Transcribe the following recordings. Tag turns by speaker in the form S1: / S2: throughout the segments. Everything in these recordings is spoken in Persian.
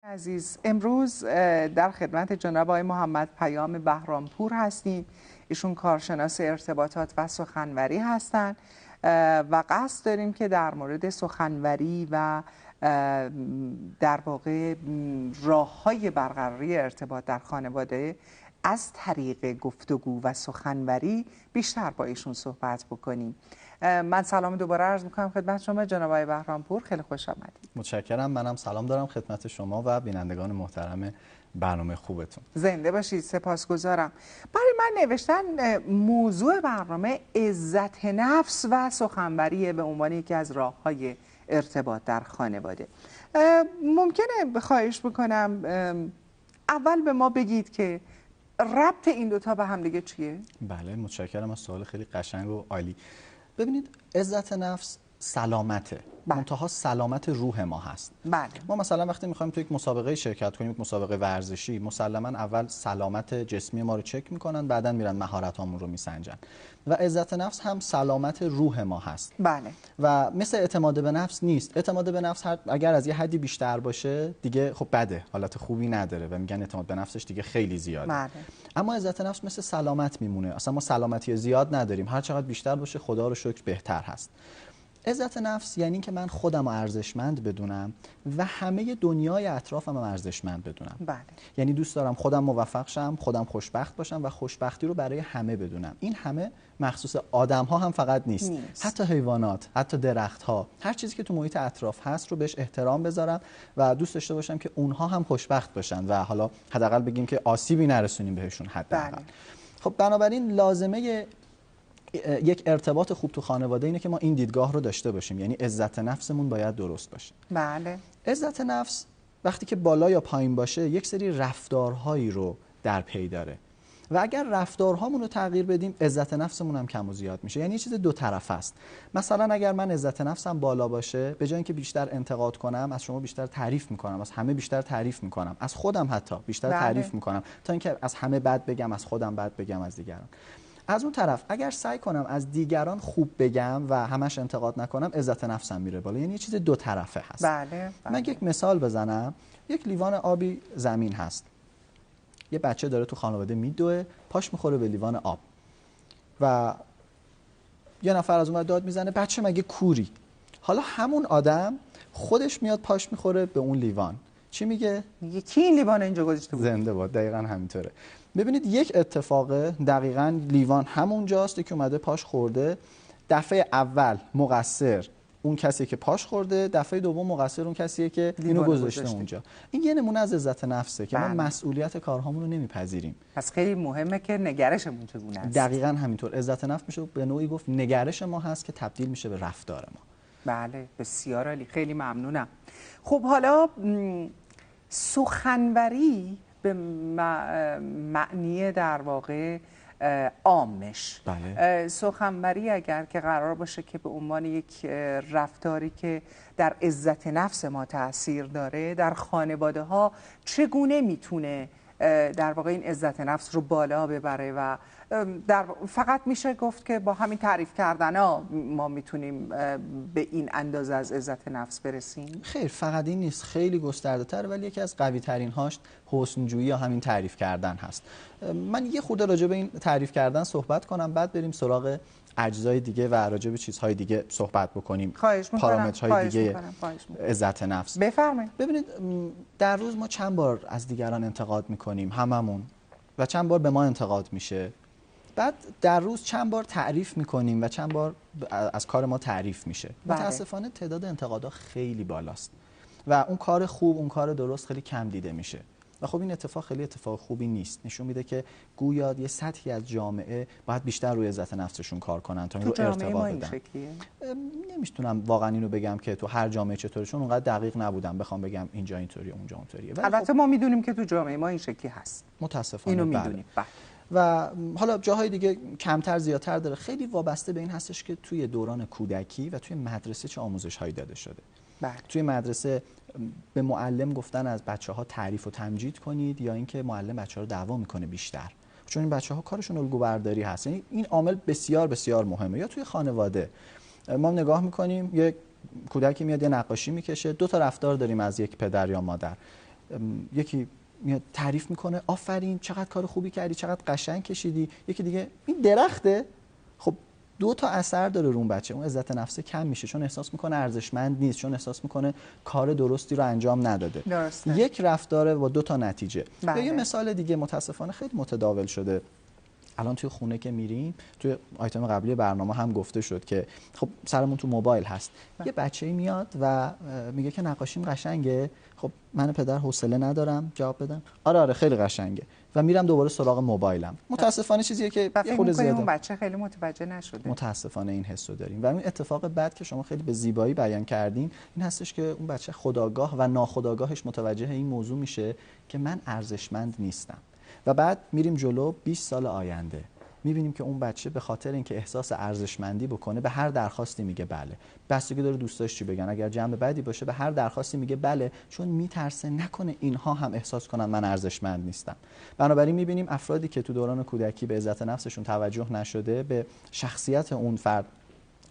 S1: عزیز، امروز در خدمت جناب آقای محمد پیام بهرامپور هستیم. ایشون کارشناس ارتباطات و سخنوری هستند و قصد داریم که در مورد سخنوری و در واقع راه‌های برقراری ارتباط در خانواده از طریق گفتگو و سخنوری بیشتر با ایشون صحبت بکنیم. من سلام دوباره عرض میکنم خدمت شما جناب آقای بهرامپور، خیلی خوش آمدید.
S2: متشکرم. منم سلام دارم خدمت شما و بینندگان محترم برنامه خوبتون.
S1: زنده باشید، سپاسگزارم. برای من نوشتن موضوع برنامه عزت نفس و سخنوری به عنوان یکی از راه‌های ارتباط در خانواده. ممکنه خواهش بکنم اول به ما بگید که ربط این دوتا به هم دیگه چیه؟
S2: بله، متشکرم از سوال خیلی قشنگ و عالی. ببینید، عزت نفس سلامته، منتها سلامت روح ما هست.
S1: بله.
S2: ما مثلا وقتی میخوایم تو یک مسابقه شرکت کنیم، یک مسابقه ورزشی، مسلما اول سلامت جسمی ما رو چک میکنن، بعداً میرن مهارتامون رو میسنجن. و عزت نفس هم سلامت روح ما هست.
S1: بله.
S2: و مثل اعتماد به نفس نیست. اعتماد به نفس اگر از یه حدی بیشتر باشه دیگه خب بده، حالت خوبی نداره و میگن اعتماد به نفسش دیگه خیلی زیاده.
S1: بله.
S2: اما عزت نفس مثل سلامت میمونه. اصلا ما سلامتی زیاد نداریم، هر چقدر بیشتر باشه خدا رو شکر بهتر هست. عزت نفس یعنی که من خودم رو ارزشمند بدونم و همه دنیای اطرافم رو ارزشمند بدونم.
S1: بله.
S2: یعنی دوست دارم خودم موفق شم، خودم خوشبخت باشم و خوشبختی رو برای همه بدونم. این همه مخصوص آدم ها هم فقط نیست. حتی حیوانات، حتی درخت ها، هر چیزی که تو محیط اطراف هست رو بهش احترام بذارم و دوست داشته باشم که اونها هم خوشبخت باشن و حالا حداقل بگیم که آسیبی نرسونیم بهشون حداقل.
S1: بله.
S2: خب بنابراین لازمه یک ارتباط خوب تو خانواده اینه که ما این دیدگاه رو داشته باشیم، یعنی عزت نفسمون باید درست باشه.
S1: بله.
S2: عزت نفس وقتی که بالا یا پایین باشه یک سری رفتارهایی رو در پی داره و اگر رفتارهامون رو تغییر بدیم عزت نفسمون هم کم و زیاد میشه. یعنی یه چیز دو طرفه است. مثلا اگر من عزت نفسم بالا باشه، به جای اینکه بیشتر انتقاد کنم از شما بیشتر تعریف میکنم، از همه بیشتر تعریف میکنم، از خودم حتی بیشتر تعریف میکنم تا اینکه از همه بد بگم، از خودم بد بگم، از دیگران. از اون طرف اگر سعی کنم از دیگران خوب بگم و همش انتقاد نکنم عزت نفسم میره بالا. یعنی یه چیز دو طرفه هست.
S1: بله.
S2: من یک مثال بزنم. یک لیوان آبی زمین هست، یه بچه داره تو خانواده میدوه، پاش میخوره به لیوان آب و یه نفر از اون داد میزنه بچه مگه کوری؟ حالا همون آدم خودش میاد پاش میخوره به اون لیوان، چی میگه؟
S1: میگه کی این لیوان اینجا گذاشته بود؟
S2: زنده باد. دقیقاً همینطوره. ببینید یک اتفاقه، دقیقاً لیوان همونجاست که اومده پاش خورده. دفعه اول مقصر اون کسی که پاش خورده، دفعه دوم مقصر اون کسیه که اینو گذاشته اونجا. این یه نمونه از عزت نفسه که ما مسئولیت کارهامون رو نمیپذیریم.
S1: پس خیلی مهمه که نگرشمون چگونه است.
S2: دقیقاً همینطور. عزت نفس میشه به نوعی گفت نگرش ما هست که تبدیل میشه به رفتار ما.
S1: بله، بسیار عالی، خیلی ممنونم. خب حالا سخنوری به معنی در واقع عامش،
S2: بله.
S1: سخنوری اگر که قرار باشه که به عنوان یک رفتاری که در عزت نفس ما تأثیر داره در خانواده ها چگونه میتونه در واقع این عزت نفس رو بالا ببره و فقط میشه گفت که با همین تعریف کردن ها ما میتونیم به این اندازه از عزت نفس برسیم؟
S2: خیر، فقط این نیست، خیلی گسترده تر، ولی یکی از قوی ترین هاش حسن‌جویی یا همین تعریف کردن هست. من یه خورده راجع به این تعریف کردن صحبت کنم، بعد بریم سراغ اجزای دیگه و راجع به چیزهای دیگه صحبت بکنیم. پارامترهای دیگه عزت نفس.
S1: بفرمایید.
S2: ببینید، در روز ما چند بار از دیگران انتقاد میکنیم، هممون، و چند بار به ما انتقاد میشه. بعد در روز چند بار تعریف میکنیم و چند بار از کار ما تعریف میشه. متاسفانه تعداد انتقادها خیلی بالاست و اون کار خوب، اون کار درست خیلی کم دیده میشه و خب این اتفاق خیلی اتفاق خوبی نیست. نشون میده که گویا یه سطحی از جامعه باید بیشتر روی عزت نفسشون کار کنن تا این رو ارتباط بدن. نمیتونم واقعا اینو بگم که تو هر جامعه چطوره، چون اونقدر دقیق نبودم بخوام بگم اینجا اینطوریه اونجا اونطوریه.
S1: البته خب ما میدونیم که تو جامعه ما این شکلی هست.
S2: متاسفانه
S1: اینو میدونیم.
S2: و حالا جاهای دیگه کمتر زیادتر داره. خیلی وابسته به این هستش که توی دوران کودکی و توی مدرسه چه آموزش هایی داده شده. توی مدرسه به معلم گفتن از بچه‌ها تعریف و تمجید کنید یا اینکه معلم بچه‌ها رو دعوا میکنه بیشتر. چون این بچه‌ها کارشون الگو برداری هست. یعنی این عامل بسیار بسیار مهمه. یا توی خانواده ما نگاه می‌کنیم یک کودکی میاد یه نقاشی میکشه، دو تا رفتار داریم از یک پدر یا مادر. یکی میاد تعریف میکنه آفرین چقدر کار خوبی کردی، چقدر قشنگ کشیدی. یکی دیگه این درخته. خب دو تا اثر داره رو اون بچه. اون عزت نفس کم میشه چون احساس میکنه ارزشمند نیست، چون احساس میکنه کار درستی رو انجام نداده.
S1: درسته.
S2: یک رفتار و دو تا نتیجه.
S1: بله.
S2: یا یه مثال دیگه متاسفانه خیلی متداول شده. الان توی خونه که میریم، توی آیتم قبلی برنامه هم گفته شد که خب سرمون تو موبایل هست. یه بچه‌ای میاد و میگه که نقاشیم قشنگه. خب من پدر حوصله ندارم جواب بدم آره خیلی قشنگه و میرم دوباره سراغ موبایلم. متاسفانه چیزیه که
S1: یه خود زیاده اون بچه خیلی متوجه نشده.
S2: متاسفانه این حسو داریم و این اتفاق بد که شما خیلی به زیبایی بیان کردین این هستش که اون بچه خودآگاه و ناخودآگاهش متوجه این موضوع میشه که من ارزشمند نیستم. و بعد میریم جلو 20 سال آینده میبینیم که اون بچه به خاطر اینکه احساس ارزشمندی بکنه به هر درخواستی میگه بله. بستگی داره دوستاش چی بگن. اگر جنب بدی باشه به هر درخواستی میگه بله، چون میترسه نکنه اینها هم احساس کنن من ارزشمند نیستم. بنابراین میبینیم افرادی که تو دوران کودکی به عزت نفسشون توجه نشده، به شخصیت اون فرد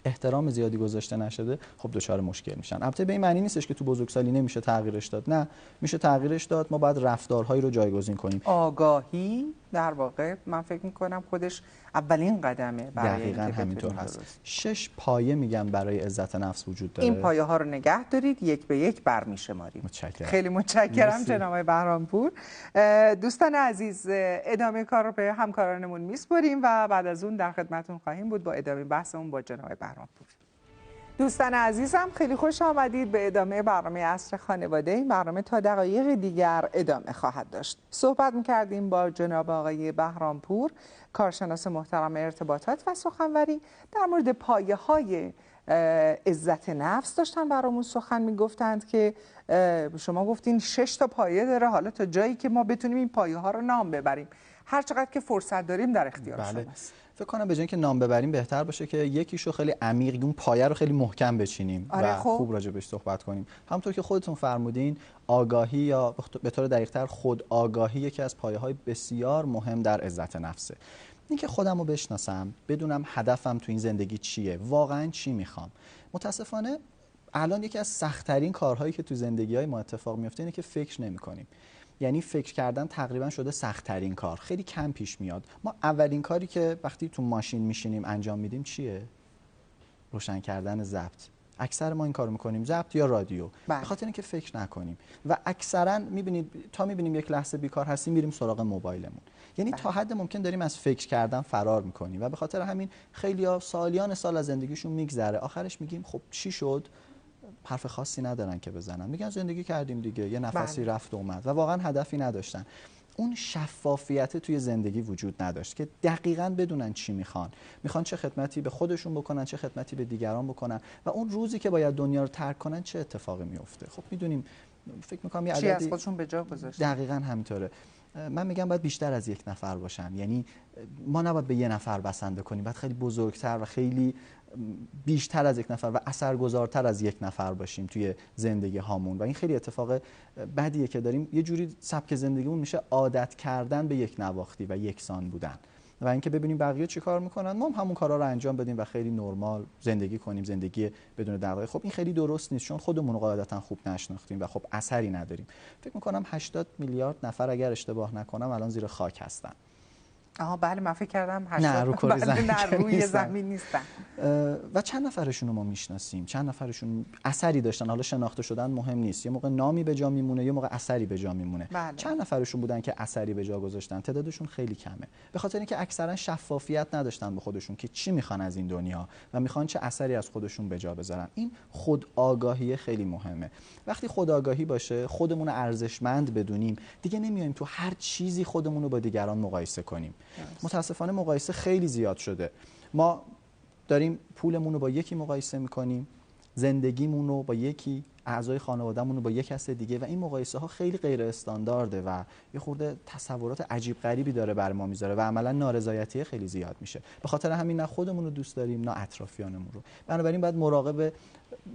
S2: احترام زیادی گذاشته نشده، خب دچار مشکل میشن. البته به این معنی نیستش که تو بزرگسالی نمیشه تغییرش داد، نه میشه تغییرش داد. ما باید رفتارهایی رو جایگزین کنیم.
S1: آگاهی در واقع من فکر میکنم خودش اولین قدمه برای
S2: دقیقاً همینطور هست. 6 پایه میگم برای عزت نفس وجود داره.
S1: این پایه ها رو نگه دارید، یک به یک برمیشماریم.
S2: متشکرم.
S1: خیلی متشکرم جناب آقای بهرامپور. دوستان عزیز ادامه کار رو به همکارانمون میسپاریم و بعد از اون در خدمتتون خواهیم بود با ادامه بحثمون با جناب بهرامپور. دوستان عزیزم خیلی خوش آمدید به ادامه برنامه عصر خانواده. این برنامه تا دقایق دیگر ادامه خواهد داشت. صحبت می‌کردیم با جناب آقای بهرامپور، کارشناس محترم ارتباطات و سخنوری، در مورد پایه‌های عزت نفس. داشتن برامون سخن میگفتند که شما گفتین 6 تا پایه داره، حالا تا جایی که ما بتونیم این پایه ها رو نام ببریم، هر چقدر که فرصت داریم در اختیار شماست.
S2: فکر کنم به جای اینکه نام ببریم بهتر باشه که یکیشو خیلی عمیق، اون پایه رو خیلی محکم بچینیم و خوب راجع بهش صحبت کنیم. همونطور که خودتون فرمودین، آگاهی یا به طور دقیق‌تر خود آگاهی یکی از پایه‌های بسیار مهم در عزت نفسه. اینکه خودم رو بشناسم، بدونم هدفم تو این زندگی چیه، واقعا چی میخوام. متاسفانه الان یکی از سخت‌ترین کارهایی که تو زندگی‌های ما اتفاق میفته اینه که فکر نمی‌کنیم. یعنی فکر کردن تقریبا شده سخت‌ترین کار. خیلی کم پیش میاد. ما اولین کاری که وقتی تو ماشین میشینیم انجام میدیم چیه؟ روشن کردن ضبط. اکثر ما این کارو میکنیم، ضبط یا رادیو، به خاطر اینکه فکر نکنیم. و اکثرا میبینید تا میبینیم یک لحظه بیکار هستیم میریم سراغ موبایلمون. یعنی تا حد ممکن داریم از فکر کردن فرار میکنیم و به خاطر همین خیلی‌ها سالیان سال از زندگیشون میگذره. آخرش میگیم خب چی شد؟ حرف خاصی ندارن که بزنن، میگن زندگی کردیم دیگه، یه نفسی رفت و اومد و واقعا هدفی نداشتن. اون شفافیت توی زندگی وجود نداشت که دقیقاً بدونن چی میخوان چه خدمتی به خودشون بکنن، چه خدمتی به دیگران بکنن و اون روزی که باید دنیا رو ترک کنن چه اتفاقی میفته. خب میدونیم، فکر میکنم یه
S1: عددی از خودشون به جا گذاشتن.
S2: دقیقاً همینطوره. من میگم باید بیشتر از یک نفر باشن. یعنی ما نباید به یه نفر بسنده کنیم، باید خیلی بزرگتر و خیلی بیشتر از یک نفر و اثرگذارتر از یک نفر باشیم توی زندگی هامون. و این خیلی اتفاق بدیه که داریم. یه جوری سبک زندگیمون میشه عادت کردن به یک نواختی و یکسان بودن و اینکه ببینیم بقیه چی کار میکنن، ما هم همون کارا رو انجام بدیم و خیلی نرمال زندگی کنیم، زندگی بدون دغدغه. خب این خیلی درست نیست، چون خودمون رو قاعدتا خوب نشناختیم و خب اثری نداریم. فکر میکنم 80 میلیارد نفر اگر اشتباه نکنم الان زیر خاک هستن.
S1: بله من فکر کردم 80.
S2: نه رو کره زمین
S1: نه روی زمین نیستن.
S2: و چند نفرشون رو ما میشناسیم، چند نفرشون اثری داشتن. حالا شناخته شدن مهم نیست، یه موقع نامی به جا میمونه، یه موقع اثری به جا میمونه.
S1: بله.
S2: چند نفرشون بودن که اثری به جا گذاشتن؟ تعدادشون خیلی کمه، به خاطر اینکه اکثرا شفافیت نداشتن به خودشون که چی میخوان از این دنیا و میخوان چه اثری از خودشون به جا بذارن. این خود آگاهی خیلی مهمه. وقتی خود آگاهی باشه، خودمون رو ارزشمند بدونیم، دیگه نمیایم تو هر چیزی خودمون رو با دیگران مقایسه کنیم. متاسفانه مقایسه خیلی زیاد شده. ما داریم پولمون رو با یکی مقایسه میکنیم، زندگیمون رو با یکی، اعضای خانوادهمون رو با یک کس دیگه و این مقایسه ها خیلی غیر استاندارده و یه خورده تصورات عجیب غریبی داره بر ما میذاره و عملا نارضایتی خیلی زیاد میشه. به خاطر همین نه خودمون رو دوست داریم نه اطرافیانمون رو. بنابراین باید مراقب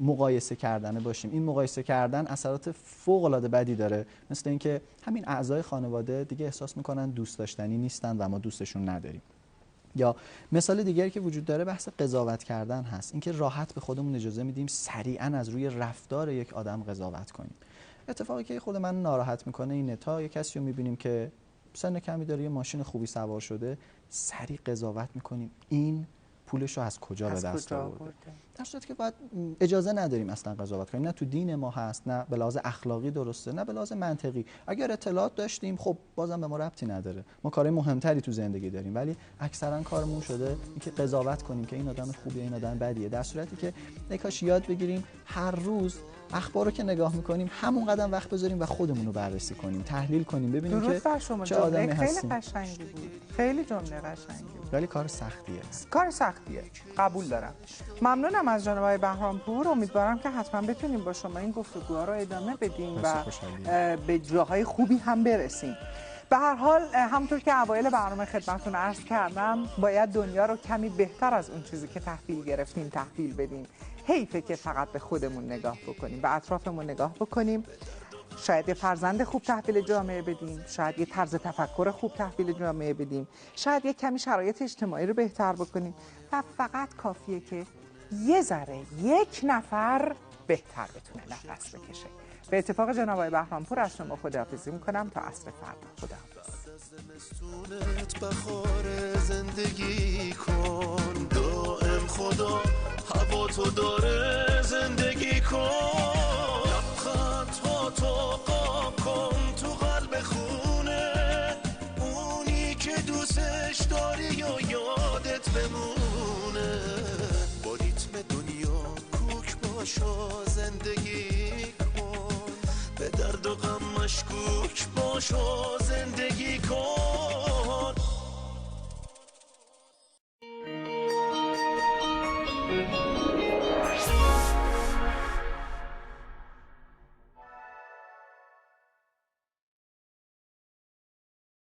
S2: مقایسه کردن باشیم. این مقایسه کردن اثرات فوق العاده بدی داره، مثل اینکه همین اعضای خانواده دیگه احساس میکنن دوست داشتنی نیستن و ما دوستشون نداریم. یا مثال دیگری که وجود داره بحث قضاوت کردن هست. اینکه راحت به خودمون اجازه میدیم سریعا از روی رفتار یک آدم قضاوت کنیم. اتفاقی که خود من ناراحت میکنه اینه تا یک کسی رو میبینیم که سن کمی داره، یه ماشین خوبی سوار شده، سریع قضاوت میکنیم این پولش رو از کجا به دست آورده، در صورتی که باید اجازه نداریم اصلا قضاوت کنیم. نه تو دین ما هست، نه به لحاظ اخلاقی درسته، نه به لحاظ منطقی. اگر اطلاعات داشتیم خب بازم به ما ربطی نداره، ما کارهای مهمتری تو زندگی داریم، ولی اکثرا کارمون شده اینکه قضاوت کنیم که این آدم خوبیه این آدم بدیه، در صورتی که کاش یاد بگیریم هر روز اخبار رو که نگاه میکنیم همون قدم وقت بذاریم و خودمون رو بررسی کنیم، تحلیل کنیم، ببینیم که چه آدمی هستیم.
S1: خیلی قشنگی بود، خیلی جمله قشنگی بود،
S2: ولی کار سختیه.
S1: کار سختیه، قبول دارم. ممنونم از جناب آقای بهرامپور. امیدوارم که حتما بتونیم با شما این گفتگوها رو ادامه بدیم و به جاهای خوبی هم برسیم. به هر حال همونطور که اوایل برنامه خدمتتون عرض کردم، باید دنیا رو کمی بهتر از اون چیزی که تحویل گرفتیم تحویل بدیم. حیفه که فقط به خودمون نگاه بکنیم، به اطرافمون نگاه بکنیم. شاید یه فرزند خوب تحویل جامعه بدیم، شاید یه طرز تفکر خوب تحویل جامعه بدیم، شاید یه کمی شرایط اجتماعی رو بهتر بکنیم و فقط کافیه که یه ذره یک نفر بهتر بتونه نفس بکشه. به اتفاق جناب آقای بهرامپور از شما خداحافظی میکنم تا عصر فردا. خداحافظ.
S3: زندگی کن دائم، خدا هوا تو داره، زندگی کن، لبخندها تو قاب کن تو قلب خونه، اونی که دوستش داری یا یادت بمونه، با ریتم دنیا کوک باشو زندگی کن، به درد و غم مشکوک باشو زندگی کن.